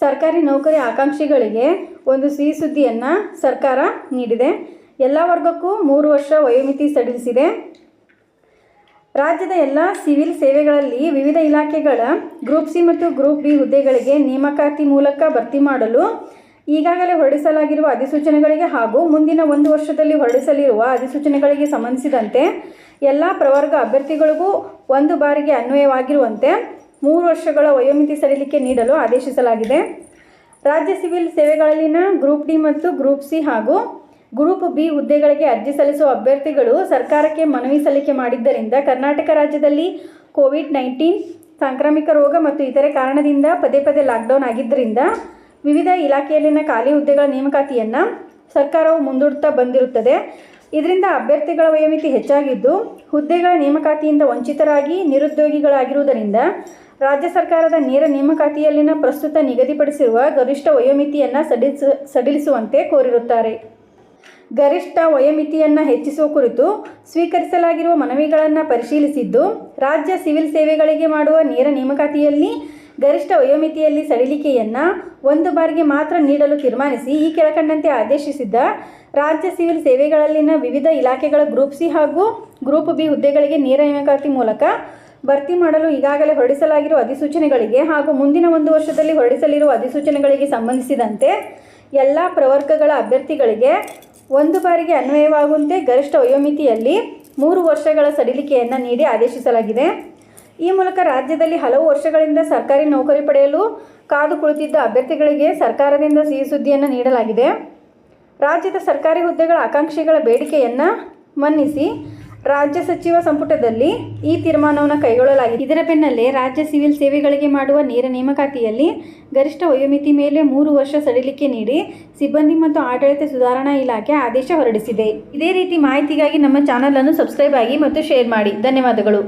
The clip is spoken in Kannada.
ಸರ್ಕಾರಿ ನೌಕರಿ ಆಕಾಂಕ್ಷಿಗಳಿಗೆ ಒಂದು ಸಿಹಿ ಸುದ್ದಿಯನ್ನು ಸರ್ಕಾರ ನೀಡಿದೆ. ಎಲ್ಲ ವರ್ಗಕ್ಕೂ 3 ವರ್ಷ ವಯೋಮಿತಿ ಸಡಿಲಿಸಿದೆ. ರಾಜ್ಯದ ಎಲ್ಲ ಸಿವಿಲ್ ಸೇವೆಗಳಲ್ಲಿ ವಿವಿಧ ಇಲಾಖೆಗಳ ಗ್ರೂಪ್ ಸಿ ಮತ್ತು ಗ್ರೂಪ್ ಬಿ ಹುದ್ದೆಗಳಿಗೆ ನೇಮಕಾತಿ ಮೂಲಕ ಭರ್ತಿ ಮಾಡಲು ಈಗಾಗಲೇ ಹೊರಡಿಸಲಾಗಿರುವ ಅಧಿಸೂಚನೆಗಳಿಗೆ ಹಾಗೂ ಮುಂದಿನ 1 ವರ್ಷದಲ್ಲಿ ಹೊರಡಿಸಲಿರುವ ಅಧಿಸೂಚನೆಗಳಿಗೆ ಸಂಬಂಧಿಸಿದಂತೆ ಎಲ್ಲ ಪ್ರವರ್ಗ ಅಭ್ಯರ್ಥಿಗಳಿಗೂ ಒಂದು ಬಾರಿಗೆ ಅನ್ವಯವಾಗಿರುವಂತೆ 3 ವರ್ಷಗಳ ವಯೋಮಿತಿ ಸಡಿಲಿಕೆ ನೀಡಲು ಆದೇಶಿಸಲಾಗಿದೆ. ರಾಜ್ಯ ಸಿವಿಲ್ ಸೇವೆಗಳಲ್ಲಿನ ಗ್ರೂಪ್ ಡಿ ಮತ್ತು ಗ್ರೂಪ್ ಸಿ ಹಾಗೂ ಗ್ರೂಪ್ ಬಿ ಹುದ್ದೆಗಳಿಗೆ ಅರ್ಜಿ ಸಲ್ಲಿಸುವ ಅಭ್ಯರ್ಥಿಗಳು ಸರ್ಕಾರಕ್ಕೆ ಮನವಿ ಸಲ್ಲಿಕೆ ಮಾಡಿದ್ದರಿಂದ ಕರ್ನಾಟಕ ರಾಜ್ಯದಲ್ಲಿ ಕೋವಿಡ್-19 ಸಾಂಕ್ರಾಮಿಕ ರೋಗ ಮತ್ತು ಇತರೆ ಕಾರಣದಿಂದ ಪದೇ ಲಾಕ್ಡೌನ್ ಆಗಿದ್ದರಿಂದ ವಿವಿಧ ಇಲಾಖೆಯಲ್ಲಿನ ಖಾಲಿ ಹುದ್ದೆಗಳ ನೇಮಕಾತಿಯನ್ನು ಸರ್ಕಾರವು ಮುಂದೂಡುತ್ತಾ ಬಂದಿರುತ್ತದೆ. ಇದರಿಂದ ಅಭ್ಯರ್ಥಿಗಳ ವಯೋಮಿತಿ ಹೆಚ್ಚಾಗಿದ್ದು ಹುದ್ದೆಗಳ ನೇಮಕಾತಿಯಿಂದ ವಂಚಿತರಾಗಿ ನಿರುದ್ಯೋಗಿಗಳಾಗಿರುವುದರಿಂದ ರಾಜ್ಯ ಸರ್ಕಾರದ ನೇರ ನೇಮಕಾತಿಯಲ್ಲಿನ ಪ್ರಸ್ತುತ ನಿಗದಿಪಡಿಸಿರುವ ಗರಿಷ್ಠ ವಯೋಮಿತಿಯನ್ನು ಸಡಿಲಿಸುವಂತೆ ಕೋರಿರುತ್ತಾರೆ. ಗರಿಷ್ಠ ವಯೋಮಿತಿಯನ್ನು ಹೆಚ್ಚಿಸುವ ಕುರಿತು ಸ್ವೀಕರಿಸಲಾಗಿರುವ ಮನವಿಗಳನ್ನು ಪರಿಶೀಲಿಸಿದ್ದು, ರಾಜ್ಯ ಸಿವಿಲ್ ಸೇವೆಗಳಿಗೆ ಮಾಡುವ ನೇರ ನೇಮಕಾತಿಯಲ್ಲಿ ಗರಿಷ್ಠ ವಯೋಮಿತಿಯಲ್ಲಿ ಸಡಿಲಿಕೆಯನ್ನು ಒಂದು ಬಾರಿಗೆ ಮಾತ್ರ ನೀಡಲು ತೀರ್ಮಾನಿಸಿ ಈ ಕೆಳಕಂಡಂತೆ ಆದೇಶಿಸಿದ್ದ ರಾಜ್ಯ ಸಿವಿಲ್ ಸೇವೆಗಳಲ್ಲಿನ ವಿವಿಧ ಇಲಾಖೆಗಳ ಗ್ರೂಪ್ ಸಿ ಹಾಗೂ ಗ್ರೂಪ್ ಬಿ ಹುದ್ದೆಗಳಿಗೆ ನೇರ ನೇಮಕಾತಿ ಮೂಲಕ ಭರ್ತಿ ಮಾಡಲು ಈಗಾಗಲೇ ಹೊರಡಿಸಲಾಗಿರುವ ಅಧಿಸೂಚನೆಗಳಿಗೆ ಹಾಗೂ ಮುಂದಿನ 1 ವರ್ಷದಲ್ಲಿ ಹೊರಡಿಸಲಿರುವ ಅಧಿಸೂಚನೆಗಳಿಗೆ ಸಂಬಂಧಿಸಿದಂತೆ ಎಲ್ಲ ಪ್ರವರ್ಗಗಳ ಅಭ್ಯರ್ಥಿಗಳಿಗೆ ಒಂದು ಬಾರಿಗೆ ಅನ್ವಯವಾಗುವಂತೆ ಗರಿಷ್ಠ ವಯೋಮಿತಿಯಲ್ಲಿ 3 ವರ್ಷಗಳ ಸಡಿಲಿಕೆಯನ್ನು ನೀಡಿ ಆದೇಶಿಸಲಾಗಿದೆ. ಈ ಮೂಲಕ ರಾಜ್ಯದಲ್ಲಿ ಹಲವು ವರ್ಷಗಳಿಂದ ಸರ್ಕಾರಿ ನೌಕರಿ ಪಡೆಯಲು ಕಾದು ಕುಳಿತಿದ್ದ ಅಭ್ಯರ್ಥಿಗಳಿಗೆ ಸರ್ಕಾರದಿಂದ ಸಿಹಿ ಸುದ್ದಿಯನ್ನು ನೀಡಲಾಗಿದೆ. ರಾಜ್ಯದ ಸರ್ಕಾರಿ ಹುದ್ದೆಗಳ ಆಕಾಂಕ್ಷಿಗಳ ಬೇಡಿಕೆಯನ್ನು ಮನ್ನಿಸಿ ರಾಜ್ಯ ಸಚಿವ ಸಂಪುಟದಲ್ಲಿ ಈ ತೀರ್ಮಾನವನ್ನು ಕೈಗೊಳ್ಳಲಾಗಿದೆ. ಇದರ ಬೆನ್ನಲ್ಲೇ ರಾಜ್ಯ ಸಿವಿಲ್ ಸೇವೆಗಳಿಗೆ ಮಾಡುವ ನೇರ ನೇಮಕಾತಿಯಲ್ಲಿ ಗರಿಷ್ಠ ವಯೋಮಿತಿ ಮೇಲೆ 3 ವರ್ಷ ಸಡಿಲಿಕೆ ನೀಡಿ ಸಿಬ್ಬಂದಿ ಮತ್ತು ಆಡಳಿತ ಸುಧಾರಣಾ ಇಲಾಖೆ ಆದೇಶ ಹೊರಡಿಸಿದೆ. ಇದೇ ರೀತಿ ಮಾಹಿತಿಗಾಗಿ ನಮ್ಮ ಚಾನಲನ್ನು ಸಬ್ಸ್ಕ್ರೈಬ್ ಆಗಿ ಮತ್ತು ಶೇರ್ ಮಾಡಿ. ಧನ್ಯವಾದಗಳು.